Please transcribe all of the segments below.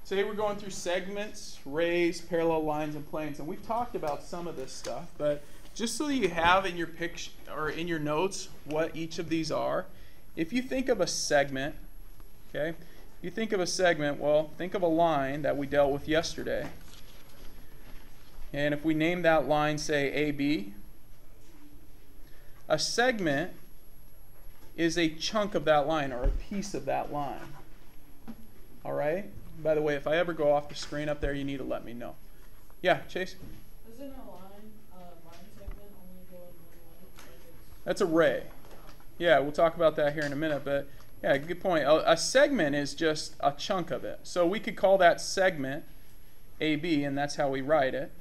Today we're going through segments, rays, parallel lines, and planes, and we've talked about some of this stuff, but just so that you have in your picture or in your notes what each of these are, if you think of a segment, okay, if you think of a segment, well, think of a line that we dealt with yesterday, and if we name that line, say, AB, a segment is a chunk of that line or a piece of that line. All right? By the way, if I ever go off the screen up there, you need to let me know. Yeah, Chase? Doesn't a line segment only go in one way? That's a ray. Yeah, we'll talk about that here in a minute, but yeah, good point. A segment is just a chunk of it. So we could call that segment AB, and that's how we write it.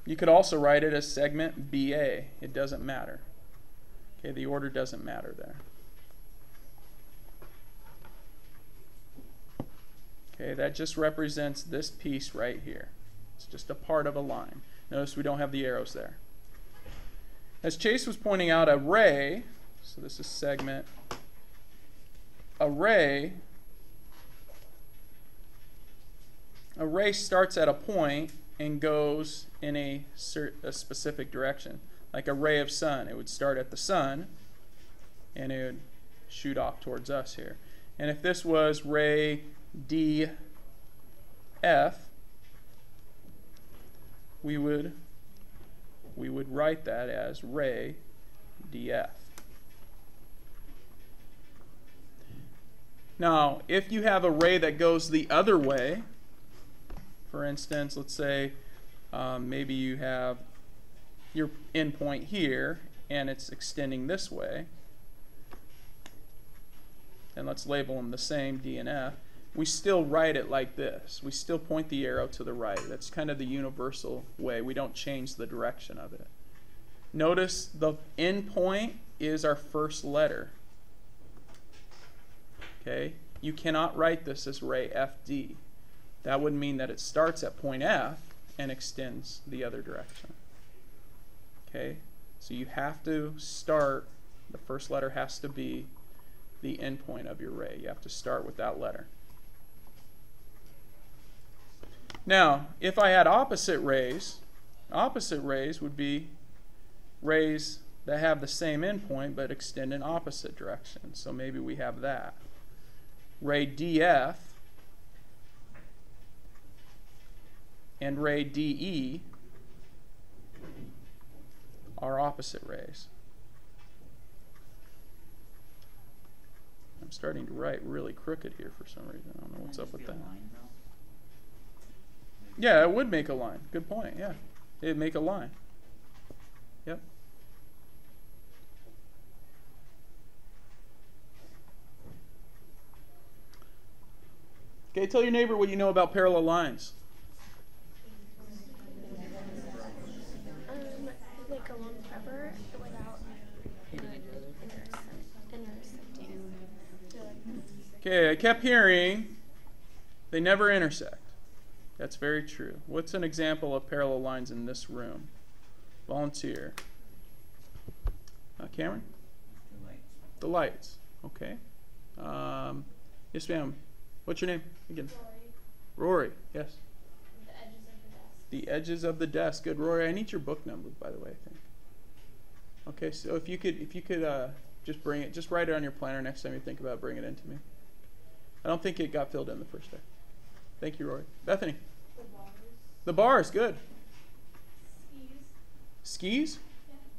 You could also write it as segment BA. It doesn't matter. Okay, the order doesn't matter there. Okay, that just represents this piece right here. It's just a part of a line. Notice we don't have the arrows there. As Chase was pointing out, a ray, so this is segment, a ray starts at a point and goes in a specific direction. Like a ray of sun, it would start at the sun and it would shoot off towards us here. And if this was ray DF, we would write that as ray DF. Now, if you have a ray that goes the other way, for instance, let's say maybe you have your endpoint here and it's extending this way, and let's label them the same, D and F, we still write it like this. We still point the arrow to the right. That's kind of the universal way. We don't change the direction of it. Notice the endpoint is our first letter. Okay? You cannot write this as ray FD. That would mean that it starts at point F and extends the other direction. Okay? So you have to start, the first letter has to be the endpoint of your ray. You have to start with that letter. Now, if I had opposite rays would be rays that have the same endpoint but extend in opposite directions. So maybe we have that. Ray DF and ray DE are opposite rays. I'm starting to write really crooked here for some reason. I don't know what's up with that. Yeah, it would make a line. Good point, yeah. It'd make a line. Yep. Okay, tell your neighbor what you know about parallel lines. They go on forever without intersecting. Okay, I kept hearing they never intersect. That's very true. What's an example of parallel lines in this room? Volunteer. Cameron? The lights. Okay. Yes, ma'am. What's your name again? Rory. Yes. The edges of the desk. Good, Rory. I need your book number, by the way, I think. Okay, so if you could just bring it, just write it on your planner next time you think about bringing it in to me. I don't think it got filled in the first day. Thank you, Rory. Bethany. The bars, good. Skis?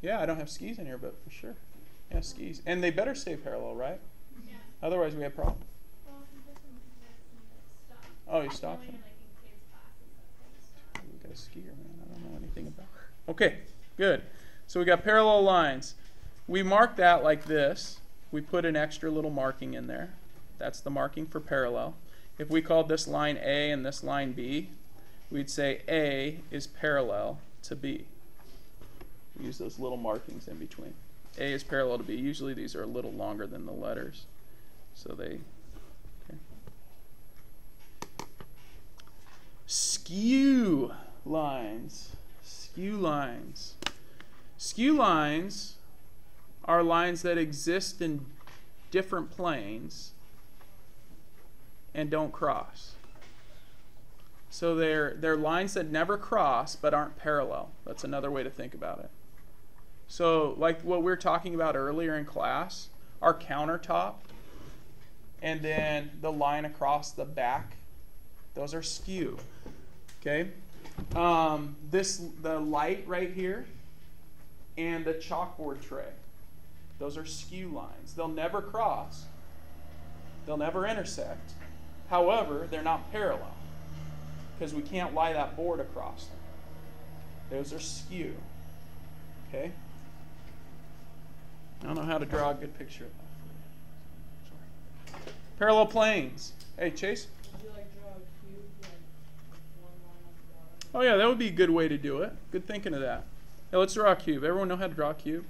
Yeah, I don't have skis in here, but for sure. Yeah, skis. And they better stay parallel, right? Yeah. Otherwise, we have problems. Oh, you stopped them? We got a skier, man. I don't know anything about it. Okay, good. So we got parallel lines. We mark that like this. We put an extra little marking in there. That's the marking for parallel. If we called this line A and this line B, we'd say A is parallel to B. We use those little markings in between. A is parallel to B. Usually these are a little longer than the letters. So they... Okay. Skew lines. Skew lines. Skew lines are lines that exist in different planes and don't cross. So they're lines that never cross but aren't parallel. That's another way to think about it. So like what we were talking about earlier in class, our countertop and then the line across the back, those are skew. Okay? The light right here and the chalkboard tray, those are skew lines. They'll never cross. They'll never intersect. However, they're not parallel because we can't lie that board across them. Those are skew. Okay? I don't know how to draw a good picture of that. Sorry. Parallel planes. Hey, Chase? Do you like draw a cube, like one line on the bottom? Oh yeah, that would be a good way to do it. Good thinking of that. Hey, let's draw a cube. Everyone know how to draw a cube?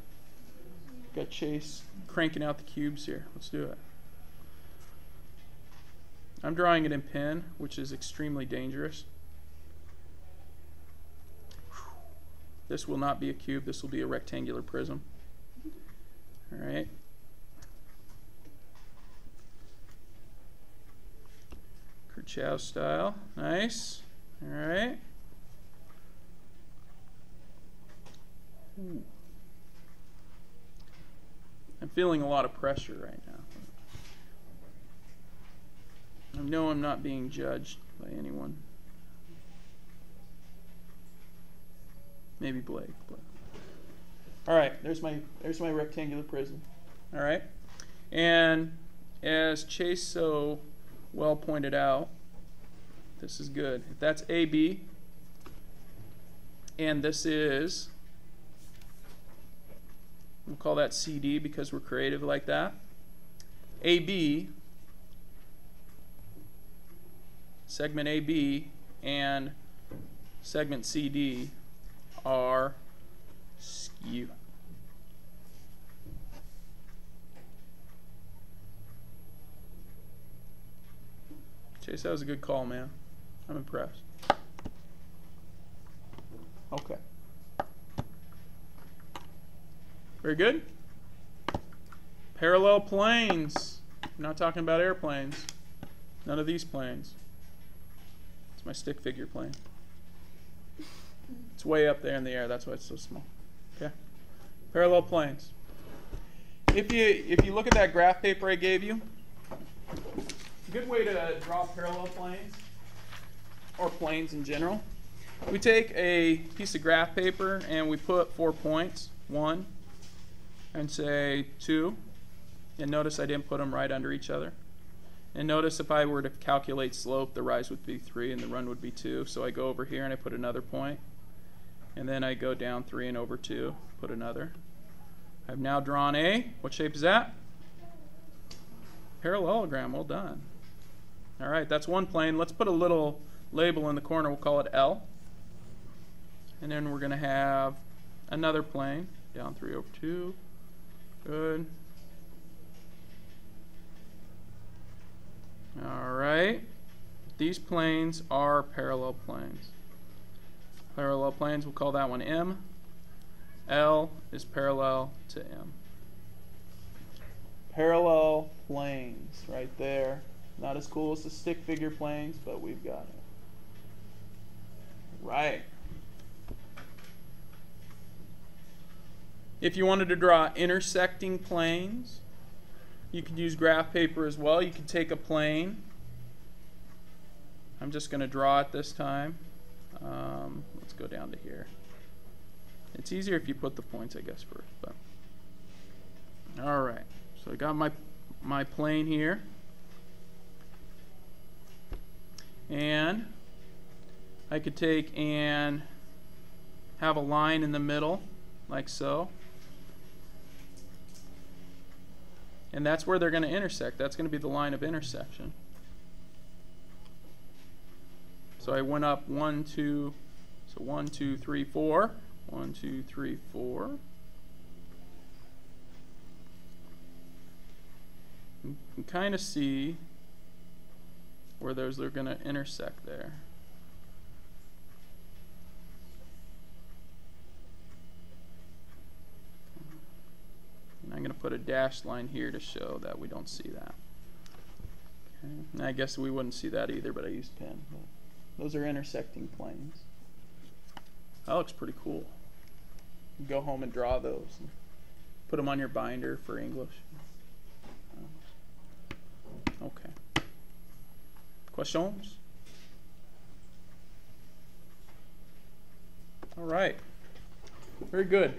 Got Chase cranking out the cubes here. Let's do it. I'm drawing it in pen, which is extremely dangerous. This will not be a cube. This will be a rectangular prism. All right. Kirchhoff style. Nice. All right. Ooh. I'm feeling a lot of pressure right now. I know I'm not being judged by anyone. Maybe Blake. All right, there's my rectangular prism. All right, and as Chase so well pointed out, this is good. If that's AB, and this is, we'll call that CD because we're creative like that. AB, segment AB, and segment CD are skew. Chase, that was a good call, man. I'm impressed. Okay. Very good. Parallel planes. I'm not talking about airplanes. None of these planes. It's my stick figure plane. It's way up there in the air. That's why it's so small. Okay. Parallel planes. If you look at that graph paper I gave you, a good way to draw parallel planes, or planes in general, we take a piece of graph paper and we put 4 points, 1, and say 2. And notice I didn't put them right under each other. And notice if I were to calculate slope, the rise would be 3 and the run would be 2. So I go over here and I put another point. And then I go down 3 and over 2, put another. I've now drawn a, what shape is that? Parallelogram, well done. All right, that's one plane. Let's put a little label in the corner, we'll call it L. And then we're gonna have another plane, down 3 over 2, good. All right, these planes are parallel planes. Parallel planes, we'll call that one M. L is parallel to M. Parallel planes, right there. Not as cool as the stick figure planes, but we've got it. Right. If you wanted to draw intersecting planes, you could use graph paper as well. You could take a plane. I'm just going to draw it this time. Let's go down to here. It's easier if you put the points, I guess, first. But all right. So I got my plane here, and I could take and have a line in the middle, like so. And that's where they're going to intersect. That's going to be the line of intersection. So I went up 1, 2, so 1, 2, 3, 4. 1, 2, 3, 4. You can kind of see where those are going to intersect there. And I'm going to put a dashed line here to show that we don't see that. Okay. I guess we wouldn't see that either, but I used pen. But those are intersecting planes. That looks pretty cool. You go home and draw those and put them on your binder for English. Okay. Questions? All right. Very good.